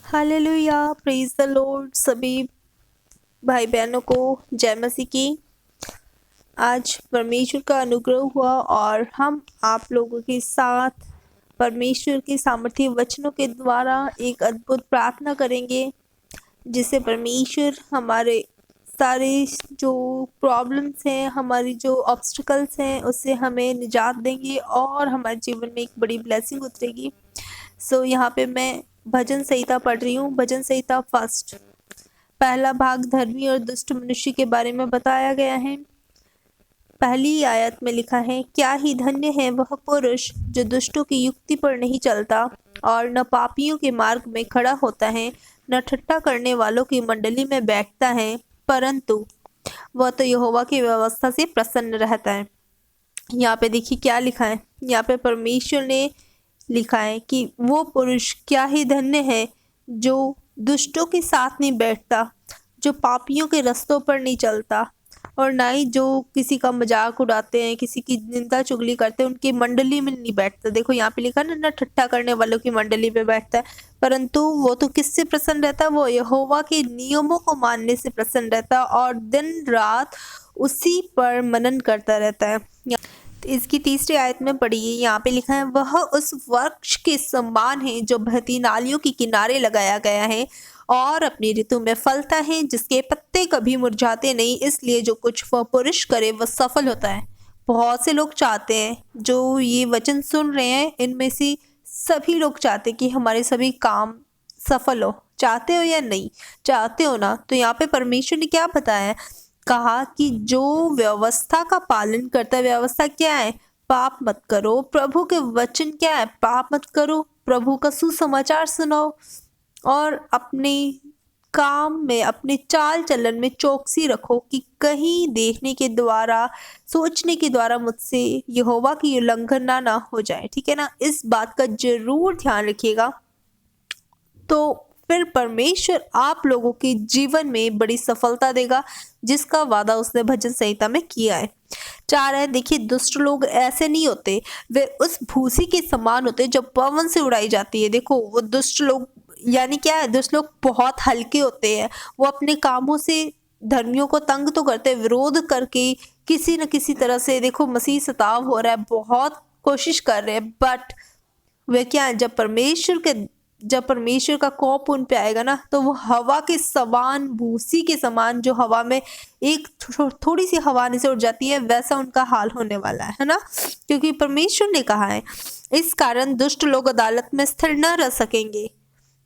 Hallelujah, praise the Lord. सभी भाई बहनों को जय मसीह की। आज परमेश्वर का अनुग्रह हुआ और हम आप लोगों के साथ परमेश्वर के सामर्थ्य वचनों के द्वारा एक अद्भुत प्रार्थना करेंगे, जिससे परमेश्वर हमारे सारे जो प्रॉब्लम्स हैं, हमारी जो ऑब्स्टिकल्स हैं, उससे हमें निजात देंगे और हमारे जीवन में एक बड़ी ब्लेसिंग उतरेगी। यहाँ पे मैं भजन संहिता पढ़ रही हूँ। भजन संहिता फर्स्ट, पहला भाग धर्मी और दुष्ट मनुष्य के बारे में बताया गया है। पहली आयत में लिखा है, क्या ही धन्य है वह पुरुष जो दुष्टों की युक्ति पर नहीं चलता और न पापियों के मार्ग में खड़ा होता है, न ठट्ठा करने वालों की मंडली में बैठता है, परंतु वह तो यहोवा की व्यवस्था से प्रसन्न रहता है। यहाँ पे देखिए क्या लिखा है। यहाँ पे परमेश्वर ने लिखा है कि वो पुरुष क्या ही धन्य है जो दुष्टों के साथ नहीं बैठता, जो पापियों के रास्तों पर नहीं चलता, और ना ही जो किसी का मजाक उड़ाते हैं, किसी की निंदा चुगली करते हैं, उनकी मंडली में नहीं बैठता। देखो यहाँ पे लिखा ना ठट्ठा करने वालों की मंडली में बैठता है, परंतु वो तो किससे प्रसन्न रहता है? वो यहोवा के नियमों को मानने से प्रसन्न रहता है और दिन रात उसी पर मनन करता रहता है। इसकी तीसरी आयत में पढ़िए, यहाँ पे लिखा है, वह उस वृक्ष के समान है जो बहती नालियों के किनारे लगाया गया है और अपनी ऋतु में फलता है, जिसके पत्ते कभी मुरझाते नहीं, इसलिए जो कुछ वह पुरुष करे वह सफल होता है। बहुत से लोग चाहते हैं, जो ये वचन सुन रहे हैं, इनमें से सभी लोग चाहते हैं कि हमारे सभी काम सफल हो। चाहते हो या नहीं चाहते हो ना? तो यहाँ पे परमेश्वर ने क्या बताया, कहा कि जो व्यवस्था का पालन करता है, व्यवस्था क्या है? पाप मत करो। प्रभु के वचन क्या है? पाप मत करो, प्रभु का सुसमाचार सुनाओ और अपने काम में, अपने चाल चलन में चौकसी रखो कि कहीं देखने के द्वारा, सोचने के द्वारा मुझसे यहोवा की उल्लंघना ना हो जाए। ठीक है ना? इस बात का जरूर ध्यान रखिएगा, तो फिर परमेश्वर आप लोगों के जीवन में बड़ी सफलता देगा, जिसका वादा उसने भजन संहिता में किया है। 4 है, देखिए, दुष्ट लोग ऐसे नहीं होते, वे उस भूसी के समान होते जो पवन से उड़ाई जाती है। देखो, वो दुष्ट लोग यानी क्या है? दुष्ट लोग बहुत हल्के होते हैं। वो अपने कामों से धर्मियों को तंग तो करते हैं, विरोध करके किसी न किसी तरह से, देखो मसीह सताव हो रहा है, बहुत कोशिश कर रहे हैं, बट वे क्या है? जब परमेश्वर का कोप उन पे आएगा ना, तो वो हवा के समान, भूसी के समान, जो हवा में एक थोड़ी सी हवा नीचे उड़ जाती है, वैसा उनका हाल होने वाला है ना? क्योंकि परमेश्वर ने कहा है, इस कारण दुष्ट लोग अदालत में स्थिर न रह सकेंगे,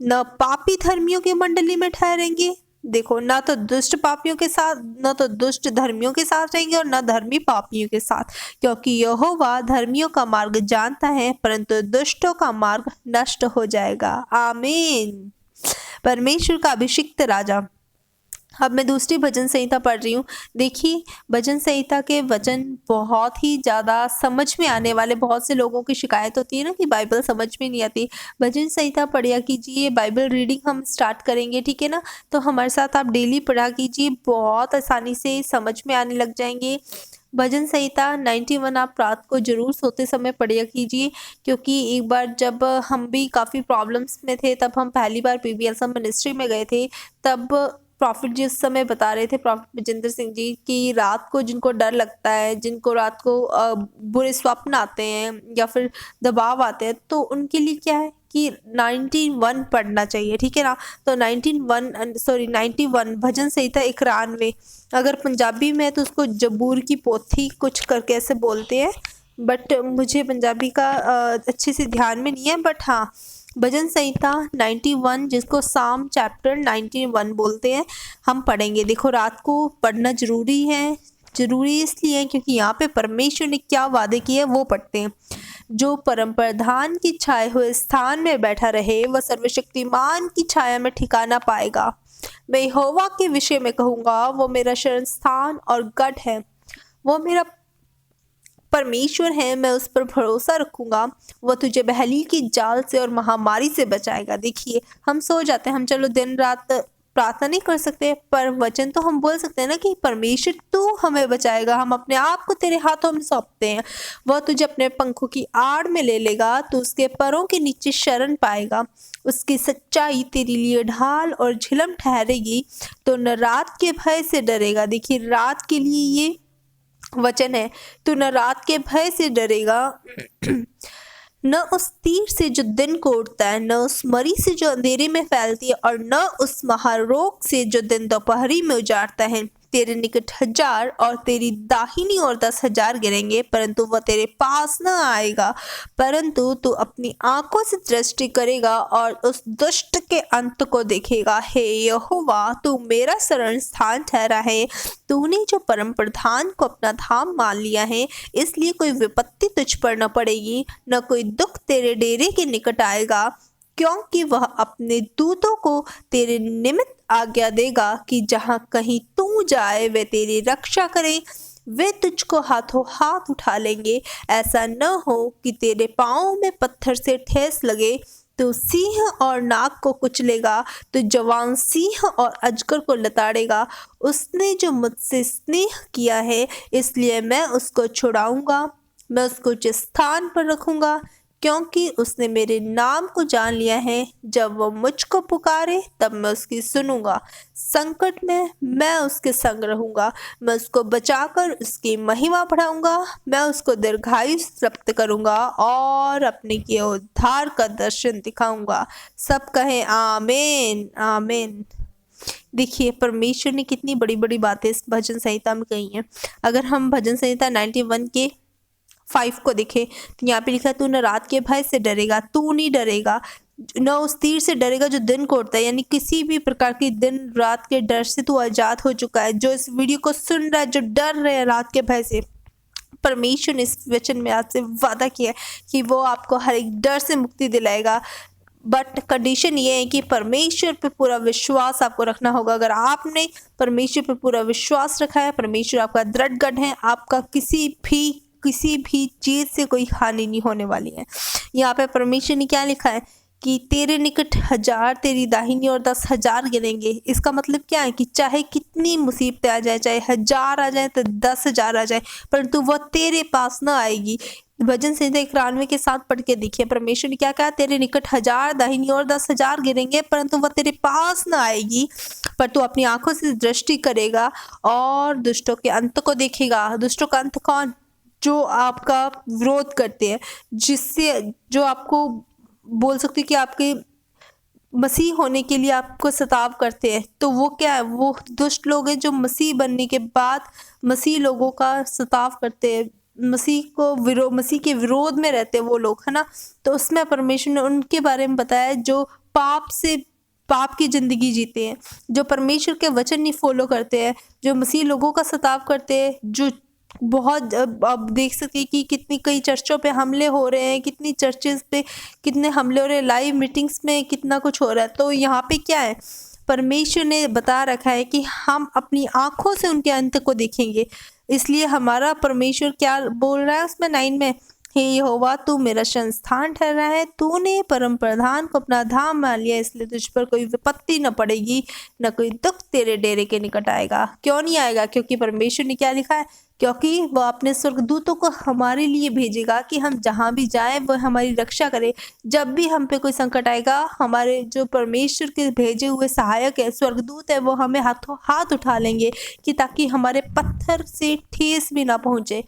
न पापी धर्मियों की मंडली में ठहरेंगे। देखो, ना तो दुष्ट पापियों के साथ, न तो दुष्ट धर्मियों के साथ रहेंगे और न धर्मी पापियों के साथ, क्योंकि यहोवा धर्मियों का मार्ग जानता है, परंतु दुष्टों का मार्ग नष्ट हो जाएगा। आमीन। परमेश्वर का अभिषिक्त राजा। अब मैं दूसरी भजन संहिता पढ़ रही हूँ। देखिए, भजन संहिता के वचन बहुत ही ज़्यादा समझ में आने वाले। बहुत से लोगों की शिकायत होती है ना कि बाइबल समझ में नहीं आती। भजन संहिता पढ़िया कीजिए, बाइबल रीडिंग हम स्टार्ट करेंगे, ठीक है ना? तो हमारे साथ आप डेली पढ़ा कीजिए, बहुत आसानी से समझ में आने लग जाएंगे। भजन संहिता 91 आप रात को जरूर सोते समय पढ़िया कीजिए, क्योंकि एक बार जब हम भी काफ़ी प्रॉब्लम्स में थे, तब हम पहली बार PBSM मिनिस्ट्री में गए थे, तब प्रॉफिट जी उस समय बता रहे थे, प्रॉफिट विजेंद्र सिंह जी, कि रात को जिनको डर लगता है, जिनको रात को बुरे स्वप्न आते हैं या फिर दबाव आते हैं, तो उनके लिए क्या है कि 91 पढ़ना चाहिए। ठीक है ना? तो 91 भजन संहिता 91, अगर पंजाबी में है तो उसको जबूर की पोथी कुछ करके ऐसे बोलते हैं, बट मुझे पंजाबी का अच्छे से ध्यान में नहीं है, बट हाँ, भजन संहिता 91, जिसको साम चैप्टर 91 बोलते हैं, हम पढ़ेंगे। देखो, रात को पढ़ना जरूरी है। जरूरी इसलिए क्योंकि यहाँ पे परमेश्वर ने क्या वादे किए वो पढ़ते हैं। जो परम प्रधान की छाए हुए स्थान में बैठा रहे, वह सर्वशक्तिमान की छाया में ठिकाना पाएगा। मैं यहोवा के विषय में कहूँगा, वो मेरा शरण स्थान और गढ़ है, वो मेरा परमेश्वर है, मैं उस पर भरोसा रखूंगा। वो तुझे बहली की जाल से और महामारी से बचाएगा। देखिए, हम सो जाते हैं, हम चलो दिन रात प्रार्थना नहीं कर सकते, पर वचन तो हम बोल सकते हैं ना कि परमेश्वर तू हमें बचाएगा, हम अपने आप को तेरे हाथों में सौंपते हैं। वह तुझे अपने पंखों की आड़ में ले लेगा, तू उसके पैरों के नीचे शरण पाएगा। उसकी सच्चाई तेरे लिए ढाल और झिलम ठहरेगी, तो न रात के भय से डरेगा। देखिए, रात के लिए ये वचन है। तू न रात के भय से डरेगा, न उस तीर से जो दिन को उड़ता है, न उस मरी से जो अंधेरे में फैलती है, और न उस महारोग से जो दिन दोपहरी में उजाड़ता है। तेरे निकट 1000 और तेरी दाहिनी ओर 10,000 गिरेंगे, परंतु वह तेरे पास न आएगा। परंतु तू अपनी आंखों से दृष्टि करेगा और उस दुष्ट के अंत को देखेगा। हे यहोवा, तू मेरा शरण स्थान ठहरा है। तूने जो परम प्रधान को अपना धाम मान लिया है, इसलिए कोई विपत्ति तुझ पर न पड़ेगी, न कोई दुख तेरे डेरे के निकट आएगा, क्योंकि वह अपने दूतों को तेरे निमित्त आज्ञा देगा कि जहां कहीं तू जाए वे तेरी रक्षा करें। वे तुझको हाथों हाथ उठा लेंगे, ऐसा न हो कि तेरे पाँव में पत्थर से ठेस लगे। तू सिंह और नाग को कुचलेगा, तू जवान सिंह और अजगर को लताड़ेगा। उसने जो मुझसे स्नेह किया है, इसलिए मैं उसको छुड़ाऊंगा, मैं उसको उच्च स्थान पर रखूंगा, क्योंकि उसने मेरे नाम को जान लिया है। जब वो मुझको पुकारे, तब मैं उसकी सुनूंगा। संकट में मैं उसके संग रहूंगा, मैं उसको बचाकर उसकी महिमा बढ़ाऊंगा। मैं उसको दीर्घायु प्राप्त करूंगा और अपने किए उद्धार का दर्शन दिखाऊंगा। सब कहें आमीन आमीन। देखिए, परमेश्वर ने कितनी बड़ी बड़ी बातें इस भजन संहिता में कही हैं। अगर हम भजन संहिता 91 के 5 को देखें, तो यहाँ पे लिखा है, तू न रात के भय से डरेगा, तू नहीं डरेगा, न उस तीर से डरेगा जो दिन को उड़ता है। यानी किसी भी प्रकार की दिन रात के डर से तू आजाद हो चुका है। जो इस वीडियो को सुन रहा है, जो डर रहे हैं रात के भय से, परमेश्वर ने इस वचन में आपसे वादा किया है कि वो आपको हर एक डर से मुक्ति दिलाएगा। बट कंडीशन ये है कि परमेश्वर पे पूरा विश्वास आपको रखना होगा। अगर आपने परमेश्वर पे पूरा विश्वास रखा है, परमेश्वर आपका दृढ़ गढ़ है, आपका किसी भी चीज से कोई हानि नहीं होने वाली है। यहाँ पे परमेश्वर ने क्या लिखा है कि तेरे निकट 1000, तेरी दाहिनी और 10,000 गिरेंगे। इसका मतलब क्या है कि चाहे कितनी मुसीबतें आ जाए, चाहे 1000 आ जाए तो 10,000 आ जाए, परंतु वह तेरे पास ना आएगी। भजन संहिता 91 के साथ पढ़ के देखिए, परमेश्वर ने क्या कहा, तेरे निकट 1000 दाहिनी और 10,000 गिरेंगे, परंतु वह तेरे पास ना आएगी। पर तू अपनी आंखों से दृष्टि करेगा और दुष्टों के अंत को देखेगा। दुष्टों का अंत कौन? जो आपका विरोध करते हैं, जो आपको बोल सकते हैं कि आपके मसीह होने के लिए आपको सताव करते हैं। तो वो क्या है? वो दुष्ट लोग हैं जो मसीह बनने के बाद मसीह लोगों का सताव करते हैं, मसीह के विरोध में रहते हैं वो लोग, है ना। तो उसमें परमेश्वर ने उनके बारे में बताया जो पाप की जिंदगी जीते हैं, जो परमेश्वर के वचन नहीं फॉलो करते हैं, जो मसीह लोगों का सताव करते हैं, जो बहुत अब देख सकते हैं कि कितनी कई चर्चों पे हमले हो रहे हैं, कितनी चर्चेस पे कितने हमले हो रहे हैं, लाइव मीटिंग्स में कितना कुछ हो रहा है। तो यहाँ पे क्या है, परमेश्वर ने बता रखा है कि हम अपनी आंखों से उनके अंत को देखेंगे। इसलिए हमारा परमेश्वर क्या बोल रहा है उसमें 9 में, हे यहोवा, तू मेरा संस्थान ठहरा है, तूने परम प्रधान को अपना धाम मान लिया, इसलिए तुझ पर कोई विपत्ति न पड़ेगी, न कोई दुख तेरे डेरे के निकट आएगा। क्यों नहीं आएगा? क्योंकि परमेश्वर ने क्या लिखा है, क्योंकि वह अपने स्वर्गदूतों को हमारे लिए भेजेगा कि हम जहाँ भी जाएं वह हमारी रक्षा करे। जब भी हम पे कोई संकट आएगा, हमारे जो परमेश्वर के भेजे हुए सहायक है, स्वर्गदूत है, वो हमें हाथों हाथ उठा लेंगे कि ताकि हमारे पत्थर से ठेस भी ना पहुंचे।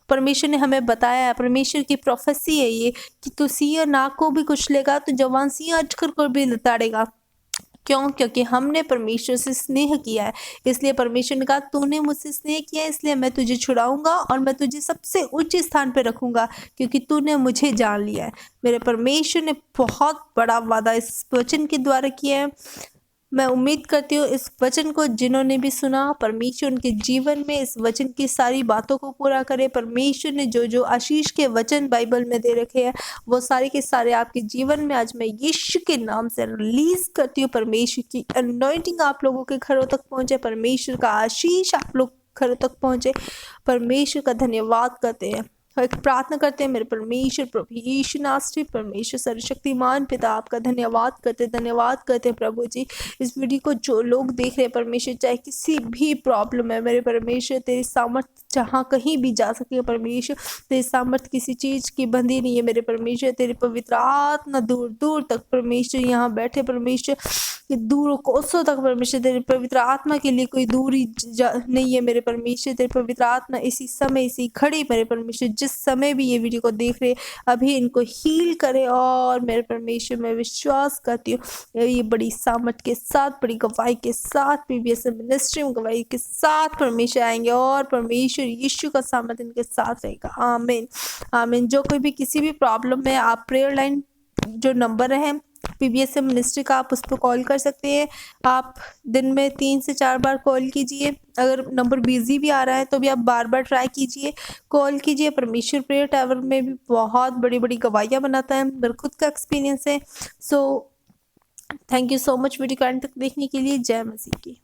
परमेश्वर ने हमें बताया है, परमेश्वर की प्रोफेसी है ये, कि तू सिंह नाग को भी कुचलेगा, तो जवान सिंह अजगर को भी लताड़ेगा। क्यों? क्योंकि हमने परमेश्वर से स्नेह किया है। इसलिए परमेश्वर ने कहा, तूने मुझसे स्नेह किया, इसलिए मैं तुझे छुड़ाऊंगा और मैं तुझे सबसे उच्च स्थान पर रखूंगा, क्योंकि तूने मुझे जान लिया है। मेरे परमेश्वर ने बहुत बड़ा वादा इस वचन के द्वारा किया है। मैं उम्मीद करती हूँ इस वचन को जिन्होंने भी सुना, परमेश्वर उनके जीवन में इस वचन की सारी बातों को पूरा करे। परमेश्वर ने जो जो आशीष के वचन बाइबल में दे रखे हैं, वो सारे के सारे आपके जीवन में आज मैं यीशु के नाम से रिलीज करती हूँ। परमेश्वर की अनॉइंटिंग आप लोगों के घरों तक पहुँचे, परमेश्वर का आशीष आप लोग घरों तक पहुँचे। परमेश्वर का धन्यवाद करते हैं। एक प्रार्थना करते हैं। मेरे परमेश्वर प्रभु यीशु नासरी परमेश्वर सर्वशक्तिमान पिता, आपका धन्यवाद करते हैं प्रभु जी। इस वीडियो को जो लोग देख रहे हैं परमेश्वर, चाहे किसी भी प्रॉब्लम है मेरे परमेश्वर, तेरी सामर्थ जहाँ कहीं भी जा सके परमेश्वर, तेरी सामर्थ किसी चीज़ की बंधी नहीं है मेरे परमेश्वर। तेरी पवित्र आत्मा दूर दूर तक परमेश्वर यहाँ बैठे परमेश्वर, कि दूर कोसों तक परमेश्वर तेरी पवित्र आत्मा के लिए कोई दूरी नहीं है मेरे परमेश्वर। तेरी पवित्र आत्मा इसी समय, इसी घड़ी मेरे परमेश्वर, जिस समय भी ये वीडियो को देख रहे अभी इनको हील करे। और मेरे परमेश्वर मैं विश्वास करती हूँ ये बड़ी सामर्थ के साथ, बड़ी गवाही के साथ, PBS मिनिस्ट्री में गवाही के साथ परमेश्वर आएंगे और परमेश्वर यीशु का सामर्थ इनके साथ रहेगा। आमीन आमीन। जो कोई भी किसी भी प्रॉब्लम में, आप प्रेयर लाइन जो नंबर है PBS मिनिस्ट्री का, आप उस पर कॉल कर सकते हैं। आप दिन में 3 से 4 बार कॉल कीजिए। अगर नंबर बिजी भी आ रहा है तो भी आप बार बार ट्राई कीजिए, कॉल कीजिए। परमेश्वर प्रेयर टावर में भी बहुत बड़ी बड़ी गवाहियाँ बनाता है, मेरा खुद का एक्सपीरियंस है। So thank you so much video को अंत तक देखने के लिए। जय मसीह की।